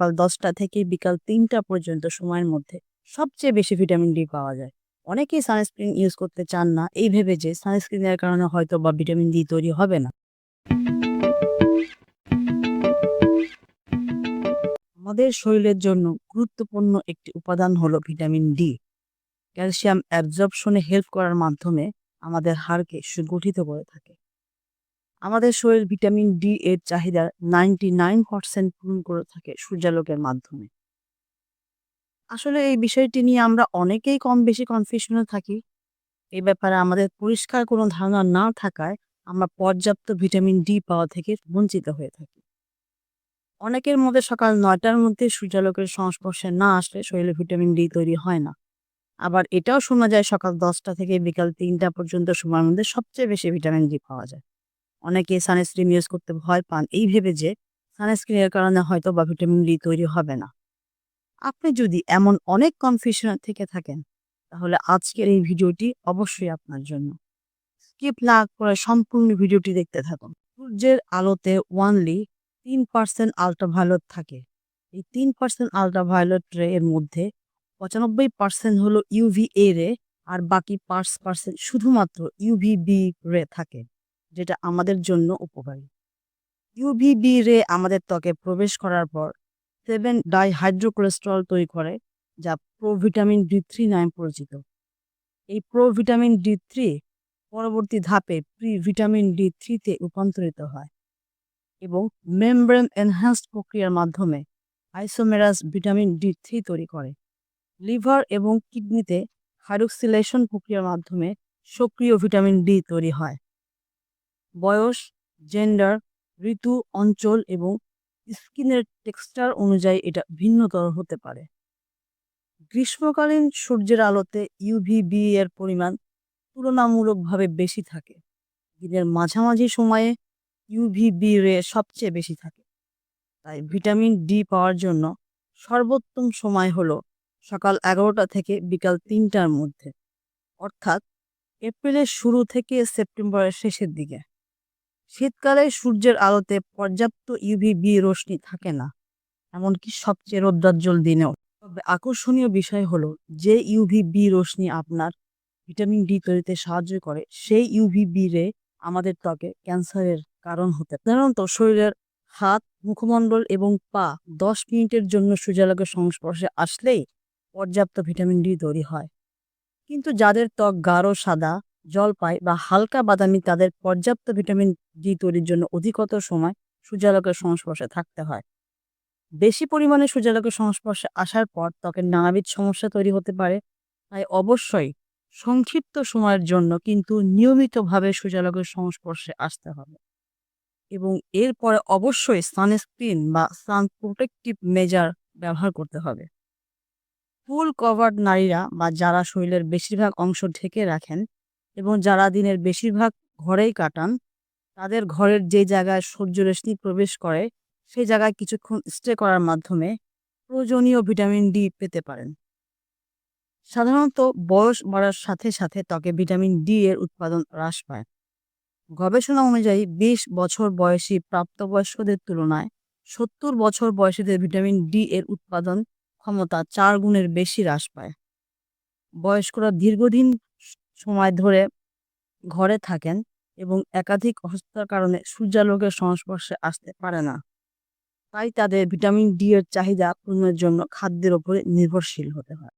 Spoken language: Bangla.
সকাল 10টা থেকে বিকাল 3টা পর্যন্ত সময়ের মধ্যে সবচেয়ে বেশি ভিটামিন ডি পাওয়া যায়। অনেকেই সানস্ক্রিন ইউজ করতে চান না এই ভেবে যে সানস্ক্রিনের কারণে হয়তো বা ভিটামিন ডি তৈরি হবে না। আমাদের শরীরের জন্য গুরুত্বপূর্ণ একটি উপাদান হলো ভিটামিন ডি। ক্যালসিয়াম অ্যাবজর্পশনে হেল্প করার মাধ্যমে আমাদের হাড়কে সুগঠিত করে থাকে। আমাদের শরীর ভিটামিন ডি এর চাহিদা 99% পূরণ করে থাকে সূর্যালোকের মাধ্যমে। আসলে এই বিষয়টি নিয়ে আমরা অনেকেই কম বেশি কনফিউশনে থাকি। এই ব্যাপারে আমাদের পরিষ্কার কোনো ধারণা না থাকায় আমরা পর্যাপ্ত ভিটামিন ডি পাওয়া থেকে বঞ্চিত হয়ে থাকি। অনেকের মধ্যে সকাল 9টার মধ্যে সূর্যালোকের সংস্পর্শে না আসলে শরীরে ভিটামিন ডি তৈরি হয় না। আবার এটাও শোনা যায় সকাল 10টা থেকে বিকাল 3টা পর্যন্ত সময়ের মধ্যে সবচেয়ে বেশি ভিটামিন ডি পাওয়া যায়। অনেকে সানস্ক্রিন ইউজ করতে ভয় পান এই ভেবে যে সানস্ক্রিনের কারণে হয়তো বা ভিটামিন ডি তৈরি হবে না। আপনি যদি এমন অনেক কনফিউশন থেকে থাকেন তাহলে আজকের এই ভিডিওটি অবশ্যই আপনার জন্য। স্কিপ না করে সম্পূর্ণ ভিডিওটি দেখতে থাকুন। সূর্যের আলোতে ওয়ানলি 3% আল্ট্রাভায়োলেট থাকে। এই 3% আল্ট্রাভায়োলেট রে এর মধ্যে 95% হলো ইউভিএ রে আর বাকি 5% শুধুমাত্র ইউভিবি রে থাকে, যেটা আমাদের জন্য উপকারী। ইউভিবি রে আমাদের ত্বকে প্রবেশ করার পর 7 ডাইহাইড্রোকোলেস্টেরল তৈরি করে, যা প্রোভিটামিন ডি থ্রি নামে পরিচিত। এই প্রোভিটামিন ডি থ্রি পরবর্তী ধাপে প্রিভিটামিন ডি থ্রিতে রূপান্তরিত হয় এবং মেমব্রেন এনহ্যান্সড প্রক্রিয়ার মাধ্যমে আইসোমেরাস ভিটামিন ডি থ্রি তৈরি করে। লিভার এবং কিডনিতে হাইড্রক্সিলেশন প্রক্রিয়ার মাধ্যমে সক্রিয় ভিটামিন ডি তৈরি হয়। বয়স, জেন্ডার, ঋতু, অঞ্চল এবং স্কিনের টেক্সচার অনুযায়ী এটা ভিন্নতর হতে পারে। গ্রীষ্মকালীন সূর্যের আলোতে ইউভিবি এর পরিমাণ তুলনামূলকভাবে বেশি থাকে। দিনের মাঝামাঝি সময়ে ইউভিবি রে সবচেয়ে বেশি থাকে। তাই ভিটামিন ডি পাওয়ার জন্য সর্বোত্তম সময় হলো সকাল 11টা থেকে বিকাল 3টার মধ্যে, অর্থাৎ এপ্রিলের শুরু থেকে সেপ্টেম্বরের শেষের দিকে। শীতকালে সূর্যের আলোতে পর্যাপ্ত ইউভিবি রশ্মি থাকে না, এমনকি সবচেয়ে রৌদ্রোজ্জ্বল দিনেও। তবে আকর্ষণীয় বিষয় হলো যে ইউভিবি রশ্মি আপনার ভিটামিন ডি তৈরিতে সাহায্য করে সেই ইউভিবি রে আমাদের ত্বকে ক্যান্সারের কারণ হতে পারে। সাধারণত শরীরের হাত, মুখমণ্ডল এবং পা 10 মিনিটের জন্য সূর্যালোকের সংস্পর্শে আসলেই পর্যাপ্ত ভিটামিন ডি তৈরি হয়। কিন্তু যাদের ত্বক গাঢ় সাদা, জলপাই বা হালকা বাদামি তাদের পর্যাপ্ত ভিটামিন ডি তৈরির জন্য অধিকতর সময় সূর্যালোকের সংস্পর্শে থাকতে হয়। বেশি পরিমাণে সূর্যালোকের সংস্পর্শে আসার পর ত্বকের নানাবিধ সমস্যা তৈরি হতে পারে। তাই অবশ্যই সংক্ষিপ্ত সময়ের জন্য কিন্তু নিয়মিতভাবে সূর্যালোকের সংস্পর্শে আসতে হবে এবং এরপরে অবশ্যই সানস্ক্রিন বা সান প্রোটেক্টিভ মেজার ব্যবহার করতে হবে। ফুল কভার্ড নারীরা বা যারা শরীরের বেশিরভাগ অংশ ঢেকে রাখেন এবং যারা দিনের বেশিরভাগ ঘরেই কাটান, তাদের ঘরের যে জায়গায় সূর্যরশ্মি প্রবেশ করে সেই জায়গায় কিছুক্ষণ স্টে করার মাধ্যমে প্রয়োজনীয় ভিটামিন ডি পেতে পারেন। সাধারণত বয়স বাড়ার সাথে সাথে ত্বকে ভিটামিন ডি এর উৎপাদন হ্রাস পায়। গবেষণা অনুযায়ী 20 বছর বয়সী প্রাপ্তবয়স্কদের তুলনায় 70 বছর বয়সীদের ভিটামিন ডি এর উৎপাদন ক্ষমতা 4 গুণের বেশি হ্রাস পায়। বয়স্করা দীর্ঘদিন সময় ধরে ঘরে থাকেন এবং একাধিক অসুস্থতার কারণে সূর্যালোকের সংস্পর্শে আসতে পারে না। তাই তাদের ভিটামিন ডি এর চাহিদা পূরণের জন্য খাদ্যের উপরে নির্ভরশীল হতে হয়।